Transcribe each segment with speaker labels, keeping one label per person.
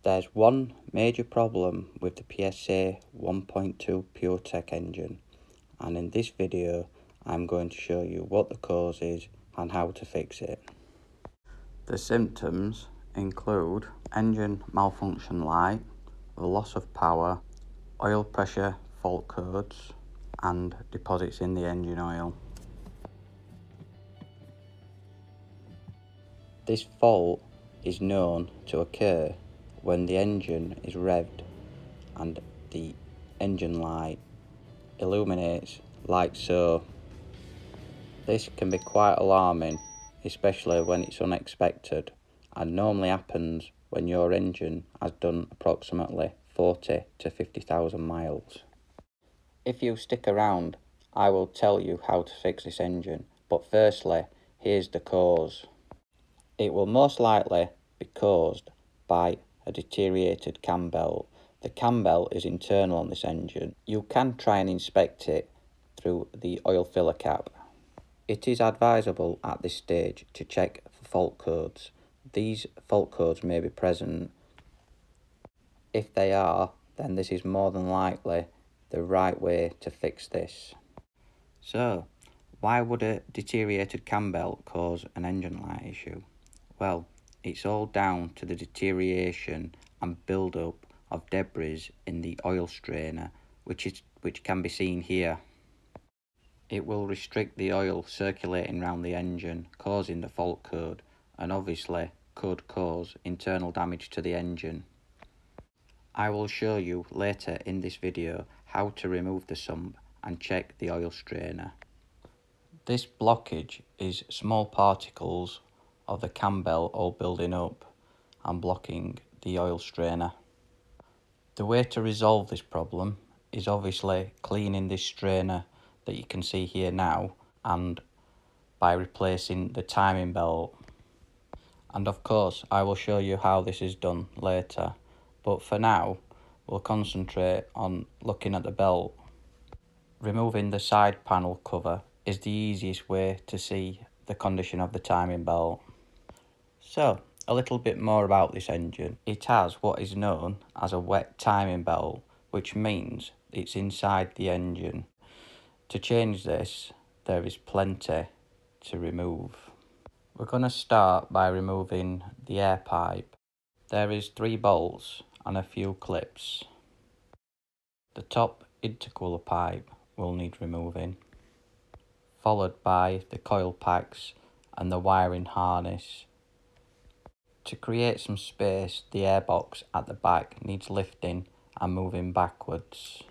Speaker 1: There's one major problem with the PSA 1.2 PureTech engine, and in this video I'm going to show you what the cause is and how to fix it. The symptoms include engine malfunction light, the loss of power, oil pressure fault codes and deposits in the engine oil. This fault is known to occur when the engine is revved and the engine light illuminates like so. This can be quite alarming, especially when it's unexpected, and normally happens when your engine has done approximately 40 to 50,000 miles. If you stick around, I will tell you how to fix this engine, but firstly, here's the cause. It will most likely be caused by a deteriorated cam belt. The cam belt is internal on this engine. You can try and inspect it through the oil filler cap. It is advisable at this stage to check for fault codes. These fault codes may be present. If they are, then this is more than likely the right way to fix this. So, why would a deteriorated cam belt cause an engine light issue? Well, it's all down to the deterioration and build-up of debris in the oil strainer, which can be seen here. It will restrict the oil circulating around the engine, causing the fault code, and obviously could cause internal damage to the engine. I will show you later in this video how to remove the sump and check the oil strainer. This blockage is small particles of the cam belt all building up and blocking the oil strainer. The way to resolve this problem is obviously cleaning this strainer that you can see here now, and by replacing the timing belt. And of course I will show you how this is done later, but for now we'll concentrate on looking at the belt. Removing the side panel cover is the easiest way to see the condition of the timing belt. So, a little bit more about this engine. It has what is known as a wet timing belt, which means it's inside the engine. To change this, there is plenty to remove. We're going to start by removing the air pipe. There is 3 bolts and a few clips. The top intercooler pipe will need removing, followed by the coil packs and the wiring harness. To create some space, the airbox at the back needs lifting and moving backwards.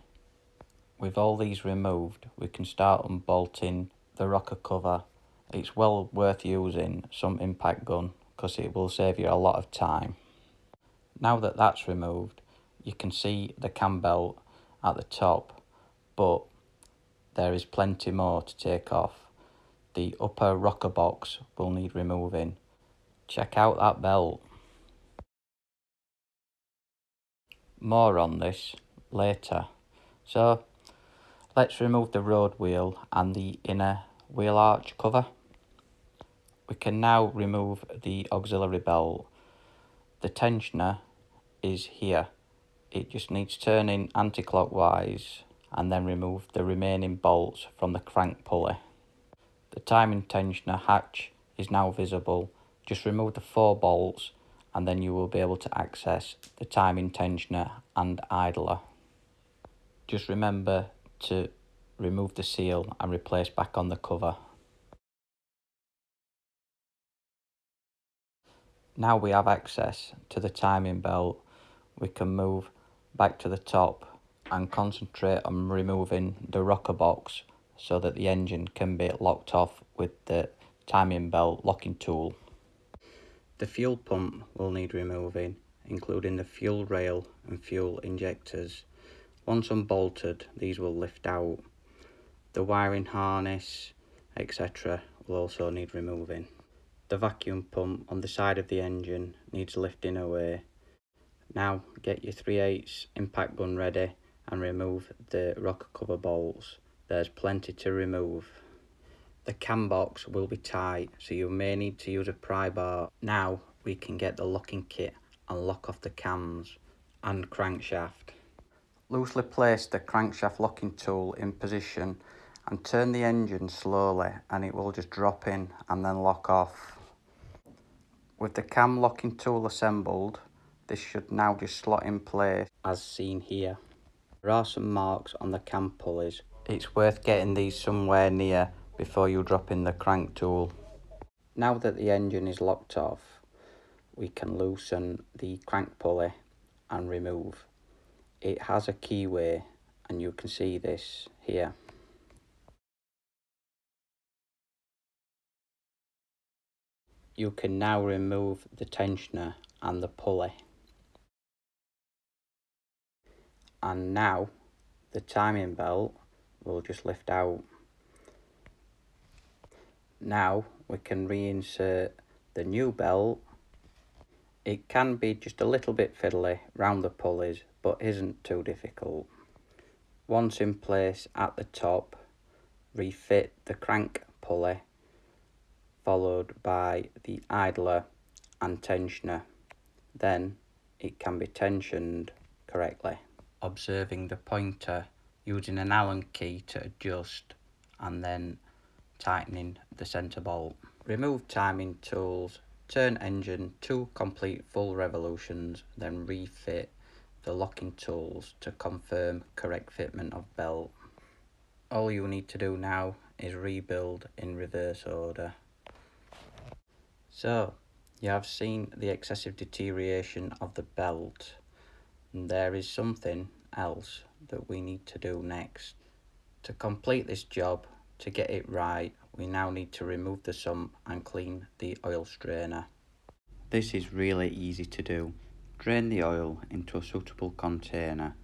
Speaker 1: With all these removed, we can start unbolting the rocker cover. It's well worth using some impact gun because it will save you a lot of time. Now that that's removed, you can see the cam belt at the top, but there is plenty more to take off. The upper rocker box will need removing. Check out that belt. More on this later. So, let's remove the road wheel and the inner wheel arch cover. We can now remove the auxiliary belt. The tensioner is here. It just needs turning anti-clockwise and then remove the remaining bolts from the crank pulley. The timing tensioner hatch is now visible. Just remove the 4 bolts and then you will be able to access the timing tensioner and idler. Just remember to remove the seal and replace back on the cover. Now we have access to the timing belt, we can move back to the top and concentrate on removing the rocker box so that the engine can be locked off with the timing belt locking tool. The fuel pump will need removing, including the fuel rail and fuel injectors. Once unbolted, these will lift out. The wiring harness, etc. will also need removing. The vacuum pump on the side of the engine needs lifting away. Now get your 3/8 impact gun ready and remove the rocker cover bolts. There's plenty to remove. The cam box will be tight, so you may need to use a pry bar. Now we can get the locking kit and lock off the cams and crankshaft. Loosely place the crankshaft locking tool in position and turn the engine slowly and it will just drop in and then lock off. With the cam locking tool assembled, this should now just slot in place as seen here. There are some marks on the cam pulleys. It's worth getting these somewhere near before you drop in the crank tool. Now that the engine is locked off, we can loosen the crank pulley and remove. It has a keyway and you can see this here. You can now remove the tensioner and the pulley. And now the timing belt will just lift out. Now we can reinsert the new belt. It can be just a little bit fiddly round the pulleys, but isn't too difficult. Once in place at the top, refit the crank pulley, followed by the idler and tensioner. Then it can be tensioned correctly. Observing the pointer, using an Allen key to adjust, and then tightening the centre bolt. Remove timing tools, turn engine 2 complete full revolutions, then refit the locking tools to confirm correct fitment of belt. All you need to do now is rebuild in reverse order. So, you have seen the excessive deterioration of the belt, and there is something else that we need to do next. To complete this job, to get it right, we now need to remove the sump and clean the oil strainer. This is really easy to do. Drain the oil into a suitable container,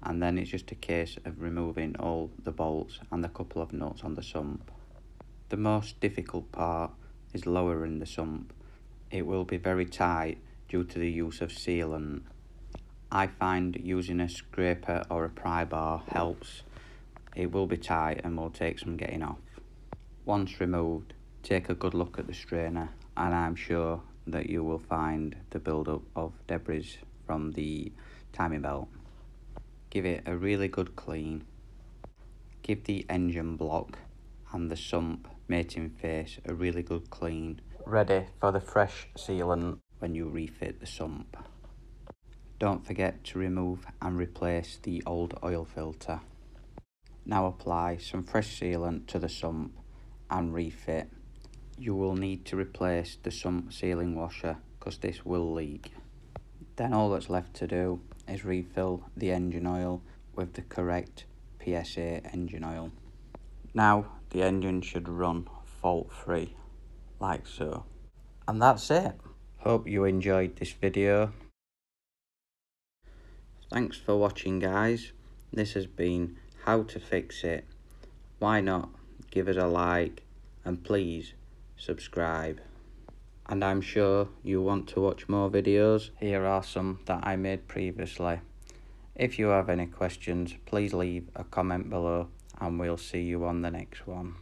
Speaker 1: and then it's just a case of removing all the bolts and the couple of nuts on the sump. The most difficult part is lowering the sump. It will be very tight due to the use of sealant. I find using a scraper or a pry bar helps. It will be tight and will take some getting off. Once removed, take a good look at the strainer and I'm sure that you will find the build-up of debris from the timing belt. Give it a really good clean. Give the engine block and the sump mating face a really good clean, ready for the fresh sealant when you refit the sump. Don't forget to remove and replace the old oil filter. Now apply some fresh sealant to the sump and refit. You will need to replace the sump sealing washer because this will leak. Then all that's left to do is refill the engine oil with the correct PSA engine oil. Now the engine should run fault free, like so. And that's it. Hope you enjoyed this video. Thanks for watching, guys. This has been how to fix it. Why not give us a like and please subscribe. And I'm sure you want to watch more videos. Here are some that I made previously. If you have any questions, please leave a comment below and we'll see you on the next one.